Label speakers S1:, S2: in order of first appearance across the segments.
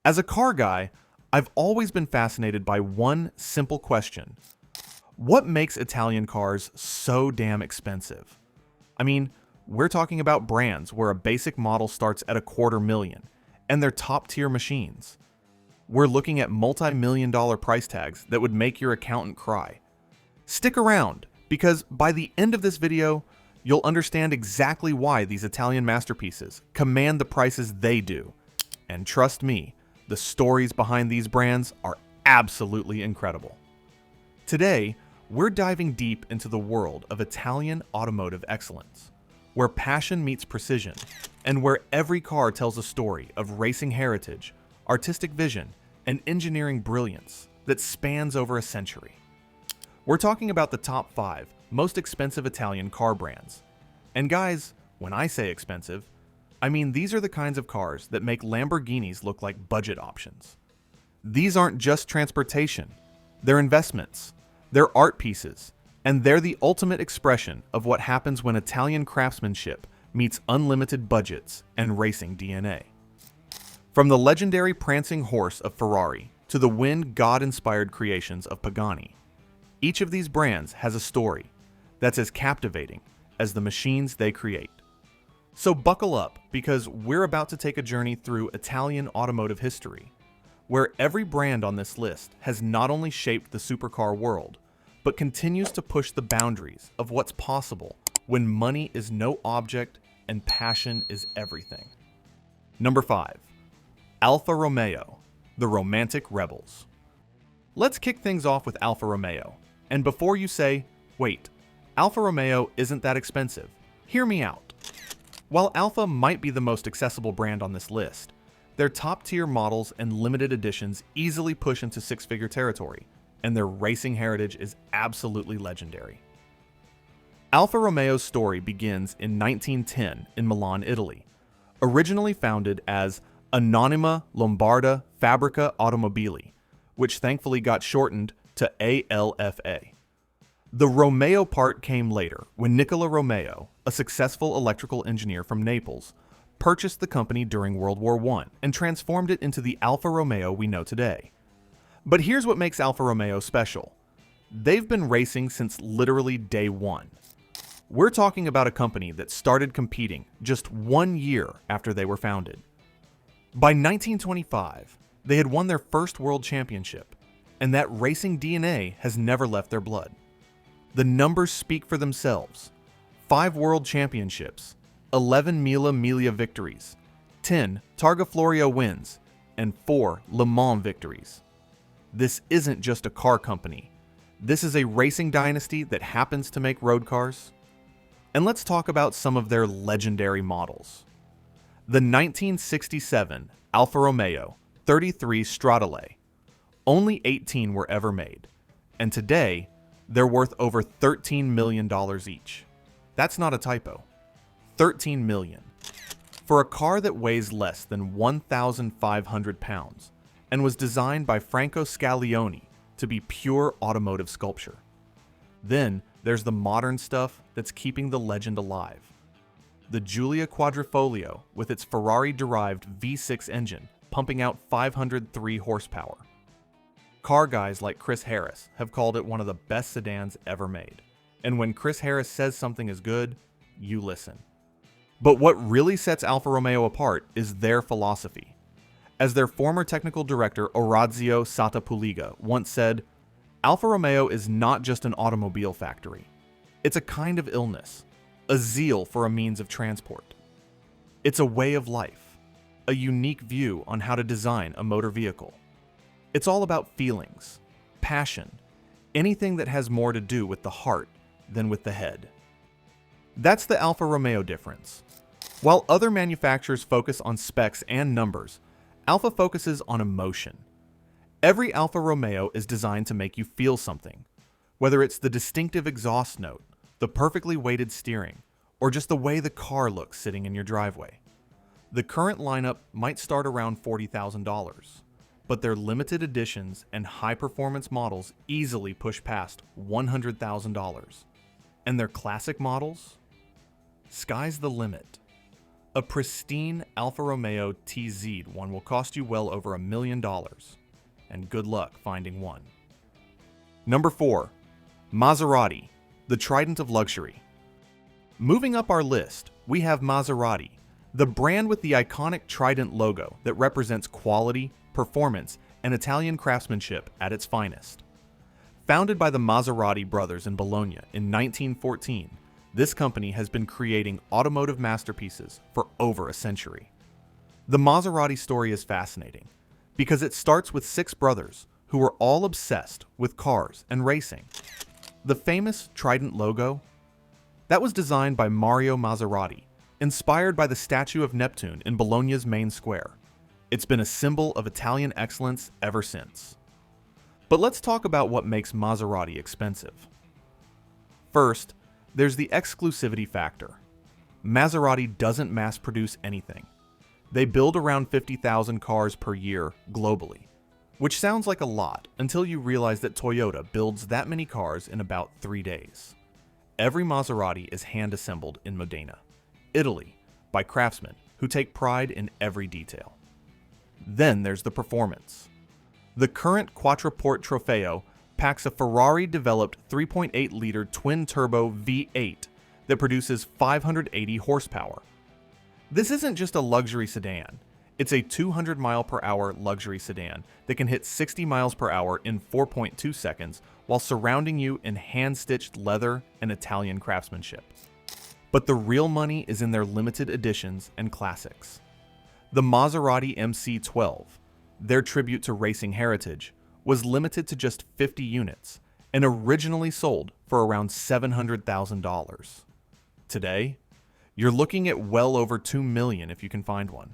S1: As a car guy, I've always been fascinated by one simple question. What makes Italian cars so damn expensive? I mean, we're talking about brands where a basic model starts at $250,000, and they're top-tier machines. We're looking at multi-million-dollar price tags that would make your accountant cry. Stick around, because by the end of this video, you'll understand exactly why these Italian masterpieces command the prices they do. And trust me, the stories behind these brands are absolutely incredible. Today, we're diving deep into the world of Italian automotive excellence, where passion meets precision, and where every car tells a story of racing heritage, artistic vision, and engineering brilliance that spans over a century. We're talking about the top 5 most expensive Italian car brands. And guys, when I say expensive, I mean these are the kinds of cars that make Lamborghinis look like budget options. These aren't just transportation, they're investments, they're art pieces, and they're the ultimate expression of what happens when Italian craftsmanship meets unlimited budgets and racing DNA. From the legendary prancing horse of Ferrari to the wind God-inspired creations of Pagani, each of these brands has a story that's as captivating as the machines they create. So buckle up, because we're about to take a journey through Italian automotive history, where every brand on this list has not only shaped the supercar world, but continues to push the boundaries of what's possible when money is no object and passion is everything. Number 5. Alfa Romeo, the Romantic Rebels. Let's kick things off with Alfa Romeo. And before you say, wait, Alfa Romeo isn't that expensive, hear me out. While Alfa might be the most accessible brand on this list, their top-tier models and limited editions easily push into six-figure territory, and their racing heritage is absolutely legendary. Alfa Romeo's story begins in 1910 in Milan, Italy, originally founded as Anonima Lombarda Fabbrica Automobili, which thankfully got shortened to ALFA. The Romeo part came later, when Nicola Romeo, a successful electrical engineer from Naples, purchased the company during World War I and transformed it into the Alfa Romeo we know today. But here's what makes Alfa Romeo special. They've been racing since literally day one. We're talking about a company that started competing just 1 year after they were founded. By 1925, they had won their first world championship, and that racing DNA has never left their blood. The numbers speak for themselves. 5 world championships, 11 Mille Miglia victories, 10 Targa Florio wins, and 4 Le Mans victories. This isn't just a car company. This is a racing dynasty that happens to make road cars. And let's talk about some of their legendary models. The 1967 Alfa Romeo 33 Stradale. Only 18 were ever made, and today they're worth over $13 million each. That's not a typo. 13 million. For a car that weighs less than 1,500 pounds and was designed by Franco Scaglione to be pure automotive sculpture. Then there's the modern stuff that's keeping the legend alive. The Giulia Quadrifoglio with its Ferrari-derived V6 engine pumping out 503 horsepower. Car guys like Chris Harris have called it one of the best sedans ever made. And when Chris Harris says something is good, you listen. But what really sets Alfa Romeo apart is their philosophy. As their former technical director Orazio Satapuliga once said, Alfa Romeo is not just an automobile factory. It's a kind of illness, a zeal for a means of transport. It's a way of life, a unique view on how to design a motor vehicle. It's all about feelings, passion, anything that has more to do with the heart than with the head. That's the Alfa Romeo difference. While other manufacturers focus on specs and numbers, Alfa focuses on emotion. Every Alfa Romeo is designed to make you feel something, whether it's the distinctive exhaust note, the perfectly weighted steering, or just the way the car looks sitting in your driveway. The current lineup might start around $40,000, but their limited editions and high-performance models easily push past $100,000. And their classic models? Sky's the limit. A pristine Alfa Romeo TZ one will cost you well over $1 million, and good luck finding one. Number 4. Maserati, the trident of luxury. Moving up our list, we have Maserati, the brand with the iconic trident logo that represents quality, performance, and Italian craftsmanship at its finest. Founded by the Maserati brothers in Bologna in 1914, this company has been creating automotive masterpieces for over a century. The Maserati story is fascinating because it starts with 6 brothers who were all obsessed with cars and racing. The famous trident logo? That was designed by Mario Maserati, inspired by the statue of Neptune in Bologna's main square. It's been a symbol of Italian excellence ever since. But let's talk about what makes Maserati expensive. First, there's the exclusivity factor. Maserati doesn't mass produce anything. They build around 50,000 cars per year globally, which sounds like a lot until you realize that Toyota builds that many cars in about 3 days. Every Maserati is hand-assembled in Modena, Italy, by craftsmen who take pride in every detail. Then there's the performance. The current Quattroporte Trofeo packs a Ferrari-developed 3.8-liter twin-turbo V8 that produces 580 horsepower. This isn't just a luxury sedan. It's a 200-mile-per-hour luxury sedan that can hit 60 miles per hour in 4.2 seconds while surrounding you in hand-stitched leather and Italian craftsmanship. But the real money is in their limited editions and classics. The Maserati MC12, their tribute to racing heritage, was limited to just 50 units and originally sold for around $700,000. Today, you're looking at well over $2 million if you can find one.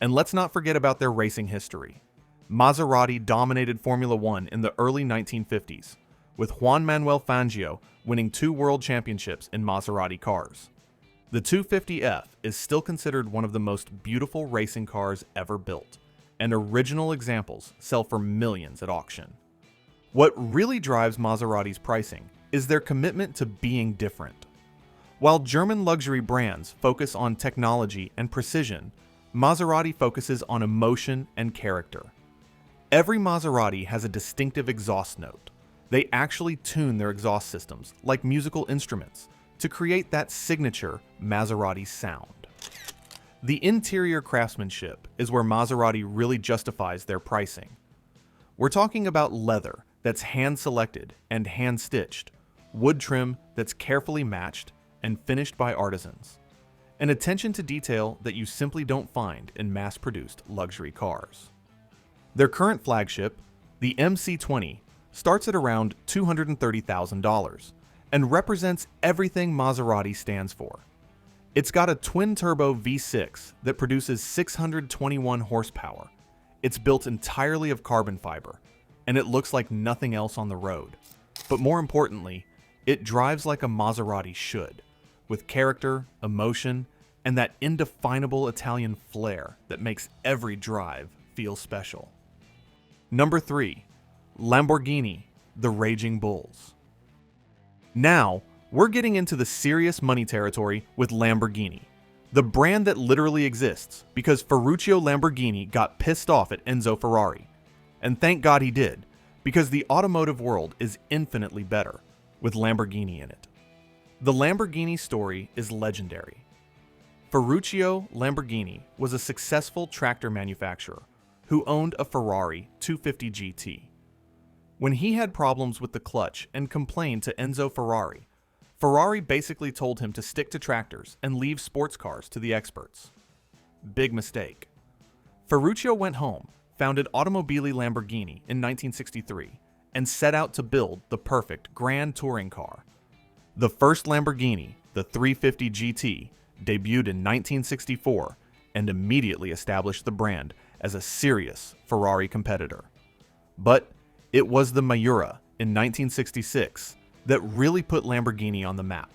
S1: And let's not forget about their racing history. Maserati dominated Formula One in the early 1950s, with Juan Manuel Fangio winning 2 world championships in Maserati cars. The 250F is still considered one of the most beautiful racing cars ever built, and original examples sell for millions at auction. What really drives Maserati's pricing is their commitment to being different. While German luxury brands focus on technology and precision, Maserati focuses on emotion and character. Every Maserati has a distinctive exhaust note. They actually tune their exhaust systems like musical instruments to create that signature Maserati sound. The interior craftsmanship is where Maserati really justifies their pricing. We're talking about leather that's hand-selected and hand-stitched, wood trim that's carefully matched and finished by artisans, and attention to detail that you simply don't find in mass-produced luxury cars. Their current flagship, the MC20, starts at around $230,000 and represents everything Maserati stands for. It's got a twin-turbo V6 that produces 621 horsepower. It's built entirely of carbon fiber, and it looks like nothing else on the road. But more importantly, it drives like a Maserati should, with character, emotion, and that indefinable Italian flair that makes every drive feel special. Number 3. Lamborghini, the Raging Bulls. Now, we're getting into the serious money territory with Lamborghini, the brand that literally exists because Ferruccio Lamborghini got pissed off at Enzo Ferrari. And thank God he did, because the automotive world is infinitely better with Lamborghini in it. The Lamborghini story is legendary. Ferruccio Lamborghini was a successful tractor manufacturer who owned a Ferrari 250 GT. When he had problems with the clutch and complained to Enzo Ferrari, Ferrari basically told him to stick to tractors and leave sports cars to the experts. Big mistake. Ferruccio went home, founded Automobili Lamborghini in 1963, and set out to build the perfect grand touring car. The first Lamborghini, the 350 GT, debuted in 1964 and immediately established the brand as a serious Ferrari competitor. But it was the Miura in 1966 that really put Lamborghini on the map.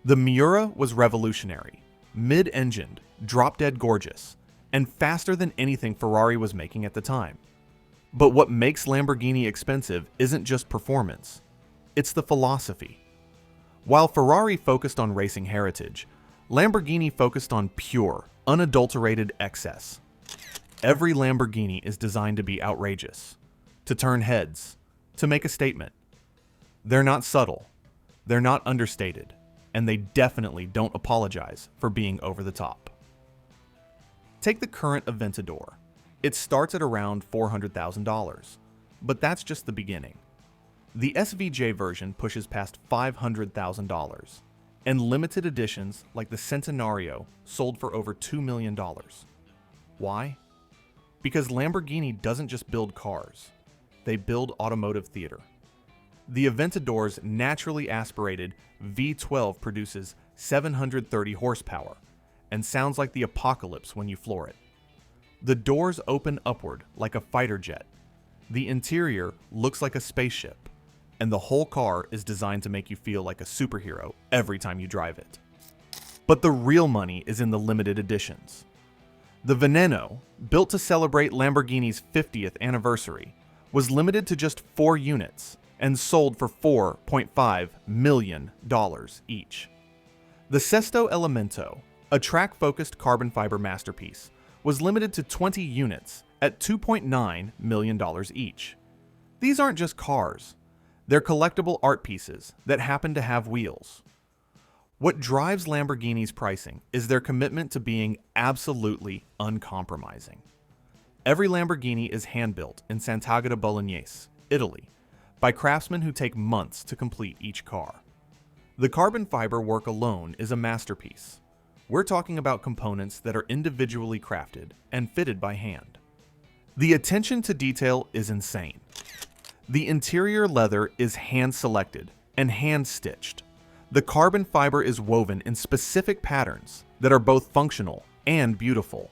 S1: The Miura was revolutionary, mid-engined, drop-dead gorgeous, and faster than anything Ferrari was making at the time. But what makes Lamborghini expensive isn't just performance, it's the philosophy. While Ferrari focused on racing heritage, Lamborghini focused on pure, unadulterated excess. Every Lamborghini is designed to be outrageous, to turn heads, to make a statement. They're not subtle, they're not understated, and they definitely don't apologize for being over the top. Take the current Aventador. It starts at around $400,000, but that's just the beginning. The SVJ version pushes past $500,000, and limited editions like the Centenario sold for over $2 million. Why? Because Lamborghini doesn't just build cars, they build automotive theater. The Aventador's naturally aspirated V12 produces 730 horsepower and sounds like the apocalypse when you floor it. The doors open upward like a fighter jet. The interior looks like a spaceship, and the whole car is designed to make you feel like a superhero every time you drive it. But the real money is in the limited editions. The Veneno, built to celebrate Lamborghini's 50th anniversary, was limited to just 4 units and sold for $4.5 million each. The Sesto Elemento, a track-focused carbon fiber masterpiece, was limited to 20 units at $2.9 million each. These aren't just cars. They're collectible art pieces that happen to have wheels. What drives Lamborghini's pricing is their commitment to being absolutely uncompromising. Every Lamborghini is hand-built in Sant'Agata Bolognese, Italy, by craftsmen who take months to complete each car. The carbon fiber work alone is a masterpiece. We're talking about components that are individually crafted and fitted by hand. The attention to detail is insane. The interior leather is hand-selected and hand-stitched. The carbon fiber is woven in specific patterns that are both functional and beautiful.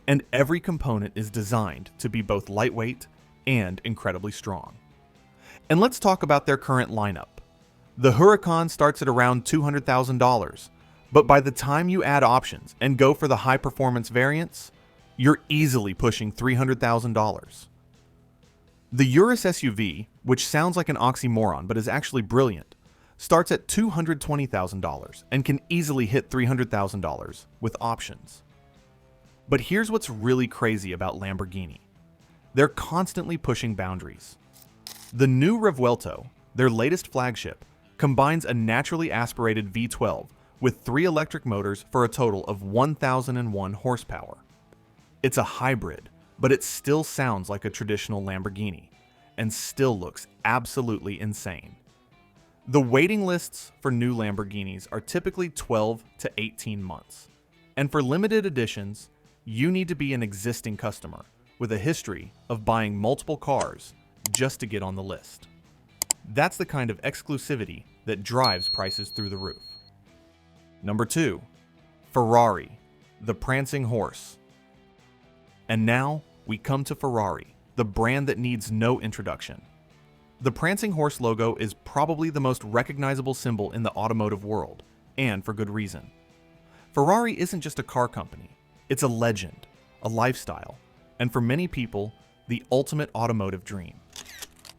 S1: And every component is designed to be both lightweight and incredibly strong. And let's talk about their current lineup. The Huracan starts at around $200,000, but by the time you add options and go for the high-performance variants, you're easily pushing $300,000. The Urus SUV, which sounds like an oxymoron but is actually brilliant, starts at $220,000 and can easily hit $300,000 with options. But here's what's really crazy about Lamborghini. They're constantly pushing boundaries. The new Revuelto, their latest flagship, combines a naturally aspirated V12 with 3 electric motors for a total of 1,001 horsepower. It's a hybrid, but it still sounds like a traditional Lamborghini and still looks absolutely insane. The waiting lists for new Lamborghinis are typically 12 to 18 months. And for limited editions, you need to be an existing customer with a history of buying multiple cars just to get on the list. That's the kind of exclusivity that drives prices through the roof. Number 2, Ferrari, the prancing horse. And now we come to Ferrari, the brand that needs no introduction. The prancing horse logo is probably the most recognizable symbol in the automotive world, and for good reason. Ferrari isn't just a car company, it's a legend, a lifestyle, and for many people, the ultimate automotive dream.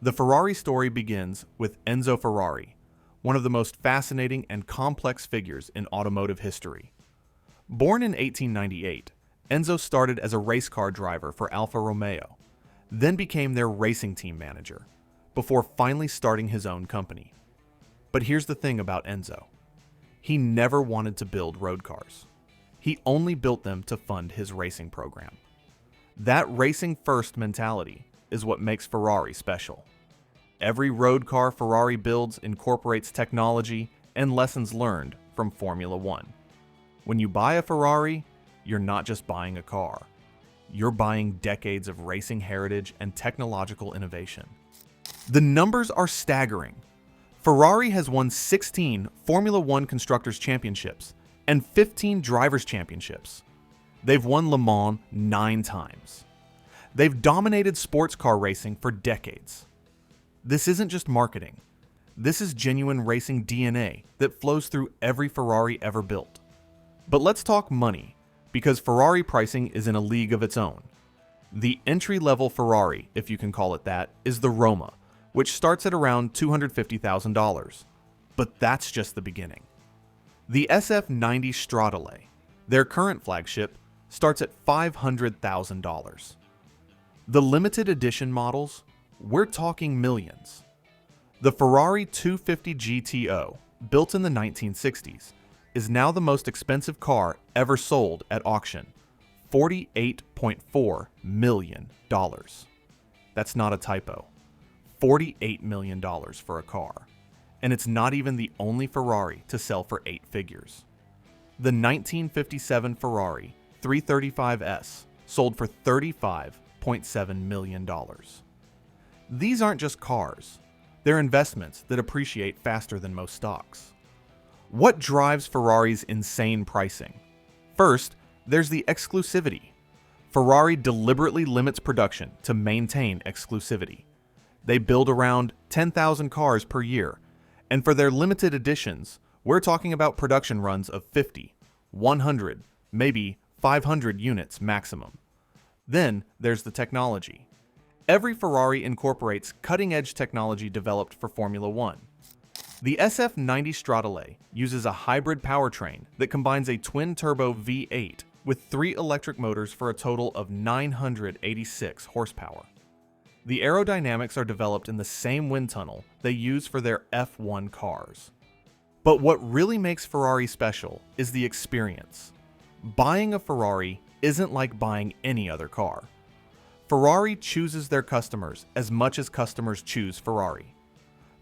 S1: The Ferrari story begins with Enzo Ferrari, one of the most fascinating and complex figures in automotive history. Born in 1898, Enzo started as a race car driver for Alfa Romeo, then became their racing team manager, before finally starting his own company. But here's the thing about Enzo. He never wanted to build road cars. He only built them to fund his racing program. That racing-first mentality is what makes Ferrari special. Every road car Ferrari builds incorporates technology and lessons learned from Formula One. When you buy a Ferrari, you're not just buying a car. You're buying decades of racing heritage and technological innovation. The numbers are staggering. Ferrari has won 16 Formula One Constructors' Championships and 15 Drivers' Championships. They've won Le Mans 9 times. They've dominated sports car racing for decades. This isn't just marketing. This is genuine racing DNA that flows through every Ferrari ever built. But let's talk money, because Ferrari pricing is in a league of its own. The entry-level Ferrari, if you can call it that, is the Roma, which starts at around $250,000. But that's just the beginning. The SF90 Stradale, their current flagship, starts at $500,000. The limited edition models, we're talking millions. The Ferrari 250 GTO, built in the 1960s, is now the most expensive car ever sold at auction, $48.4 million. That's not a typo. $48 million for a car. And it's not even the only Ferrari to sell for 8 figures. The 1957 Ferrari 335S sold for $35.7 million. These aren't just cars. They're investments that appreciate faster than most stocks. What drives Ferrari's insane pricing? First, there's the exclusivity. Ferrari deliberately limits production to maintain exclusivity. They build around 10,000 cars per year, and for their limited editions, we're talking about production runs of 50, 100, maybe 500 units maximum. Then there's the technology. Every Ferrari incorporates cutting-edge technology developed for Formula One. The SF90 Stradale uses a hybrid powertrain that combines a twin-turbo V8 with 3 electric motors for a total of 986 horsepower. The aerodynamics are developed in the same wind tunnel they use for their F1 cars. But what really makes Ferrari special is the experience. Buying a Ferrari isn't like buying any other car. Ferrari chooses their customers as much as customers choose Ferrari.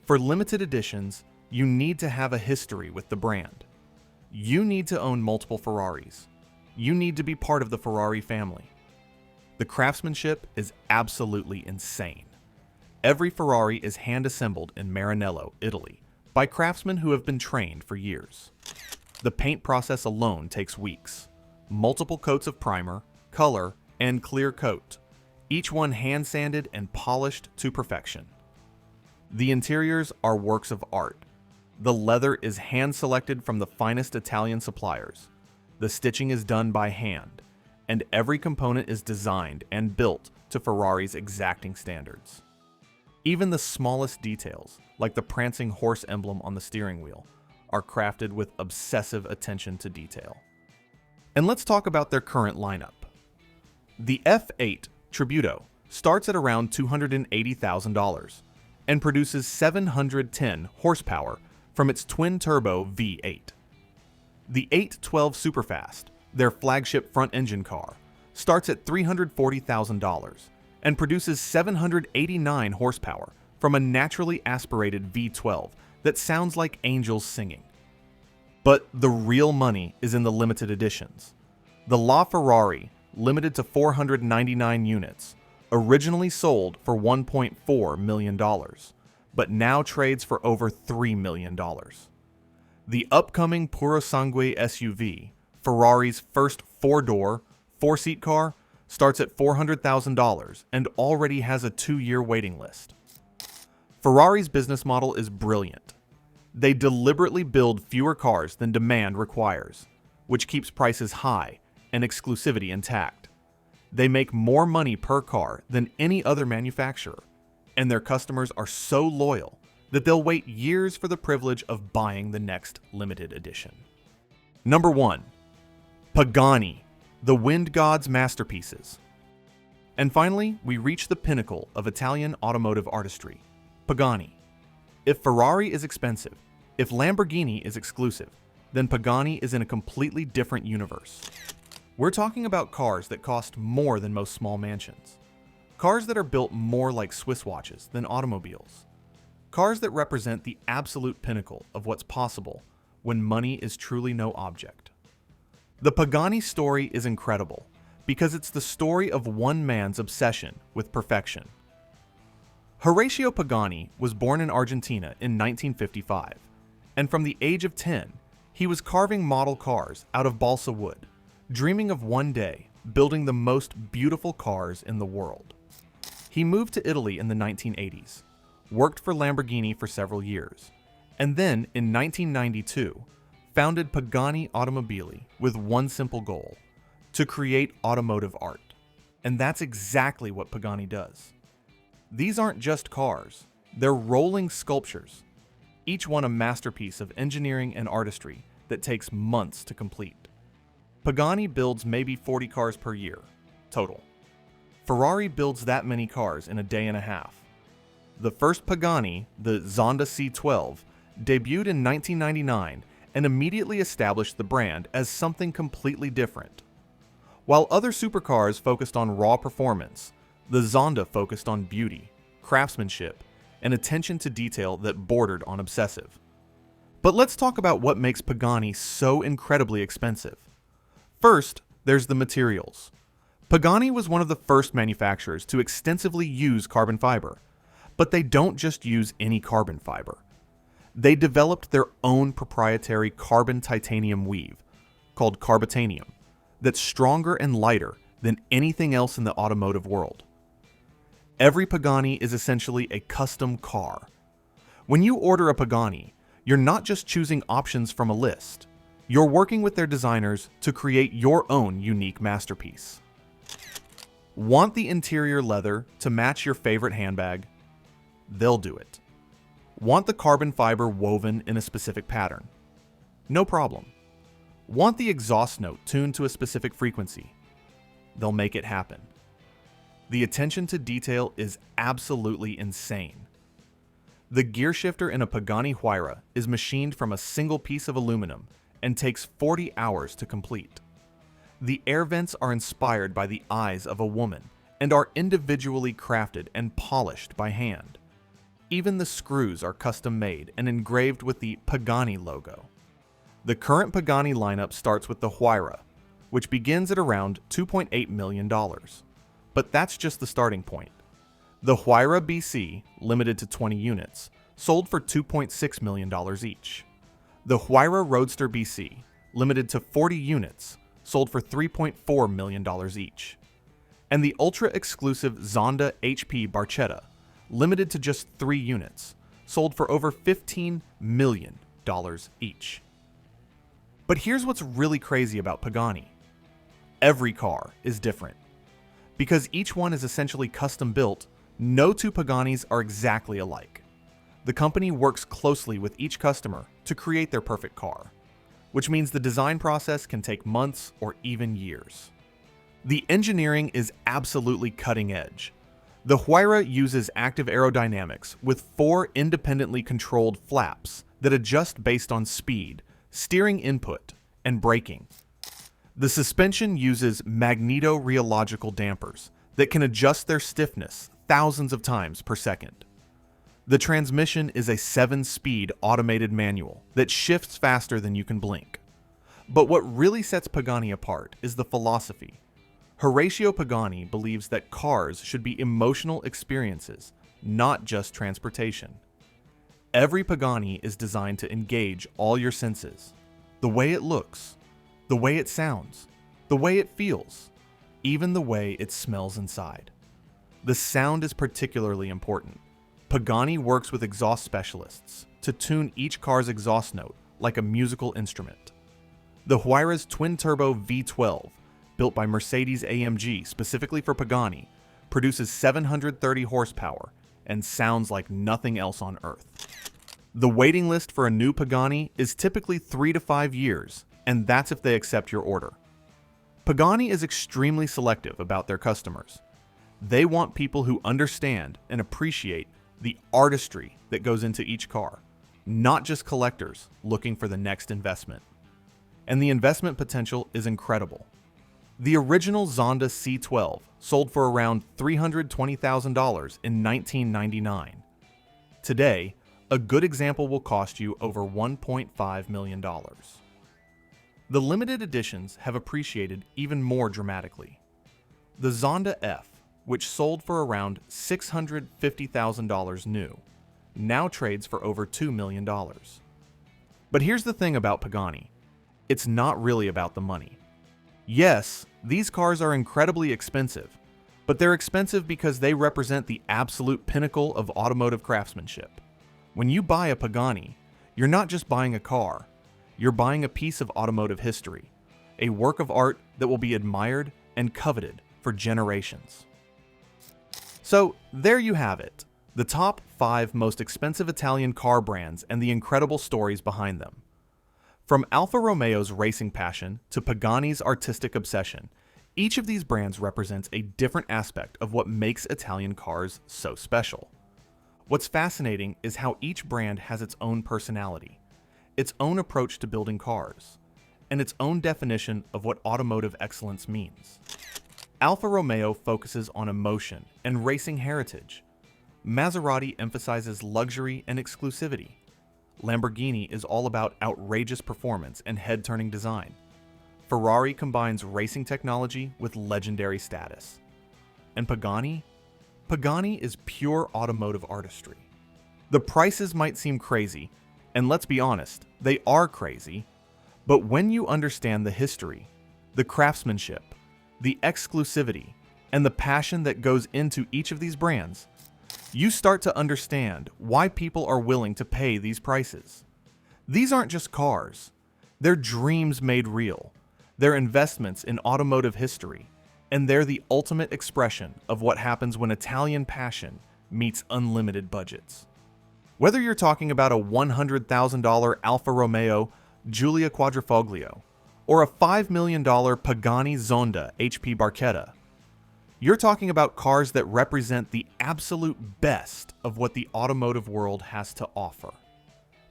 S1: For limited editions, you need to have a history with the brand. You need to own multiple Ferraris. You need to be part of the Ferrari family. The craftsmanship is absolutely insane. Every Ferrari is hand-assembled in Maranello, Italy, by craftsmen who have been trained for years. The paint process alone takes weeks. Multiple coats of primer, color, and clear coat, each one hand-sanded and polished to perfection. The interiors are works of art. The leather is hand-selected from the finest Italian suppliers. The stitching is done by hand, and every component is designed and built to Ferrari's exacting standards. Even the smallest details, like the prancing horse emblem on the steering wheel, are crafted with obsessive attention to detail. And let's talk about their current lineup. The F8 Tributo starts at around $280,000 and produces 710 horsepower from its twin-turbo V8. The 812 Superfast, their flagship front-engine car, starts at $340,000 and produces 789 horsepower from a naturally aspirated V12 that sounds like angels singing. But the real money is in the limited editions. The LaFerrari, limited to 499 units, originally sold for $1.4 million, but now trades for over $3 million. The upcoming Purosangue SUV, Ferrari's first 4-door, 4-seat car, starts at $400,000 and already has a 2-year waiting list. Ferrari's business model is brilliant. They deliberately build fewer cars than demand requires, which keeps prices high and exclusivity intact. They make more money per car than any other manufacturer, and their customers are so loyal that they'll wait years for the privilege of buying the next limited edition. Number 1. Pagani, the wind god's masterpieces. And finally, we reach the pinnacle of Italian automotive artistry, Pagani. If Ferrari is expensive, if Lamborghini is exclusive, then Pagani is in a completely different universe. We're talking about cars that cost more than most small mansions. Cars that are built more like Swiss watches than automobiles. Cars that represent the absolute pinnacle of what's possible when money is truly no object. The Pagani story is incredible because it's the story of one man's obsession with perfection. Horacio Pagani was born in Argentina in 1955, and from the age of 10, he was carving model cars out of balsa wood, dreaming of one day building the most beautiful cars in the world. He moved to Italy in the 1980s, worked for Lamborghini for several years, and then in 1992, founded Pagani Automobili with one simple goal: to create automotive art. And that's exactly what Pagani does. These aren't just cars, they're rolling sculptures, each one a masterpiece of engineering and artistry that takes months to complete. Pagani builds maybe 40 cars per year, total. Ferrari builds that many cars in a day and a half. The first Pagani, the Zonda C12, debuted in 1999 and immediately established the brand as something completely different. While other supercars focused on raw performance, the Zonda focused on beauty, craftsmanship, and attention to detail that bordered on obsessive. But let's talk about what makes Pagani so incredibly expensive. First, there's the materials. Pagani was one of the first manufacturers to extensively use carbon fiber, but they don't just use any carbon fiber. They developed their own proprietary carbon titanium weave, called carbitanium, that's stronger and lighter than anything else in the automotive world. Every Pagani is essentially a custom car. When you order a Pagani, you're not just choosing options from a list. You're working with their designers to create your own unique masterpiece. Want the interior leather to match your favorite handbag? They'll do it. Want the carbon fiber woven in a specific pattern? No problem. Want the exhaust note tuned to a specific frequency? They'll make it happen. The attention to detail is absolutely insane. The gear shifter in a Pagani Huayra is machined from a single piece of aluminum and takes 40 hours to complete. The air vents are inspired by the eyes of a woman and are individually crafted and polished by hand. Even the screws are custom made and engraved with the Pagani logo. The current Pagani lineup starts with the Huayra, which begins at around $2.8 million. But that's just the starting point. The Huayra BC, limited to 20 units, sold for $2.6 million each. The Huayra Roadster BC, limited to 40 units, sold for $3.4 million each. And the ultra-exclusive Zonda HP Barchetta, limited to just 3 units, sold for over $15 million each. But here's what's really crazy about Pagani. Every car is different. Because each one is essentially custom built, no two Paganis are exactly alike. The company works closely with each customer to create their perfect car, which means the design process can take months or even years. The engineering is absolutely cutting edge. The Huayra uses active aerodynamics with 4 independently controlled flaps that adjust based on speed, steering input, and braking. The suspension uses magneto-rheological dampers that can adjust their stiffness thousands of times per second. The transmission is a 7-speed automated manual that shifts faster than you can blink. But what really sets Pagani apart is the philosophy. Horacio Pagani believes that cars should be emotional experiences, not just transportation. Every Pagani is designed to engage all your senses. The way it looks, the way it sounds, the way it feels, even the way it smells inside. The sound is particularly important. Pagani works with exhaust specialists to tune each car's exhaust note like a musical instrument. The Huayra's twin-turbo V12, built by Mercedes-AMG specifically for Pagani, produces 730 horsepower and sounds like nothing else on earth. The waiting list for a new Pagani is typically 3 to 5 years, and that's if they accept your order. Pagani is extremely selective about their customers. They want people who understand and appreciate the artistry that goes into each car, not just collectors looking for the next investment. And the investment potential is incredible. The original Zonda C12 sold for around $320,000 in 1999. Today, a good example will cost you over $1.5 million. The limited editions have appreciated even more dramatically. The Zonda F, which sold for around $650,000 new, now trades for over $2 million. But here's the thing about Pagani. It's not really about the money. Yes, these cars are incredibly expensive, but they're expensive because they represent the absolute pinnacle of automotive craftsmanship. When you buy a Pagani, you're not just buying a car, you're buying a piece of automotive history, a work of art that will be admired and coveted for generations. So there you have it, the top 5 most expensive Italian car brands and the incredible stories behind them. From Alfa Romeo's racing passion to Pagani's artistic obsession, each of these brands represents a different aspect of what makes Italian cars so special. What's fascinating is how each brand has its own personality, its own approach to building cars, and its own definition of what automotive excellence means. Alfa Romeo focuses on emotion and racing heritage. Maserati emphasizes luxury and exclusivity. Lamborghini is all about outrageous performance and head-turning design. Ferrari combines racing technology with legendary status. And Pagani? Pagani is pure automotive artistry. The prices might seem crazy, and let's be honest, they are crazy, but when you understand the history, the craftsmanship, the exclusivity, and the passion that goes into each of these brands, you start to understand why people are willing to pay these prices. These aren't just cars. They're dreams made real. They're investments in automotive history, and they're the ultimate expression of what happens when Italian meets unlimited budgets. Whether you're talking about a $100,000 Alfa Romeo Giulia Quadrifoglio or a $5 million Pagani Zonda HP Barchetta, you're talking about cars that represent the absolute best of what the automotive world has to offer.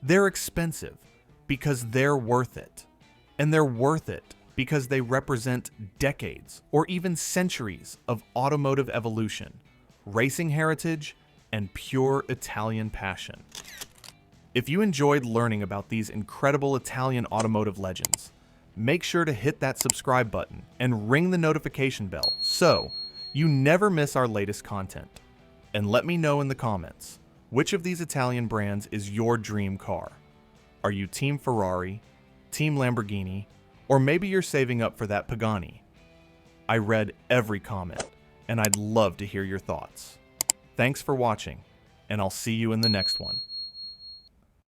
S1: They're expensive because they're worth it, and they're worth it because they represent decades or even centuries of automotive evolution, racing heritage, and pure Italian passion. If you enjoyed learning about these incredible Italian automotive legends, make sure to hit that subscribe button and ring the notification bell so you never miss our latest content. And let me know in the comments, which of these Italian brands is your dream car? Are you Team Ferrari, Team Lamborghini, or maybe you're saving up for that Pagani? I read every comment, and I'd love to hear your thoughts. Thanks for watching, and I'll see you in the next one.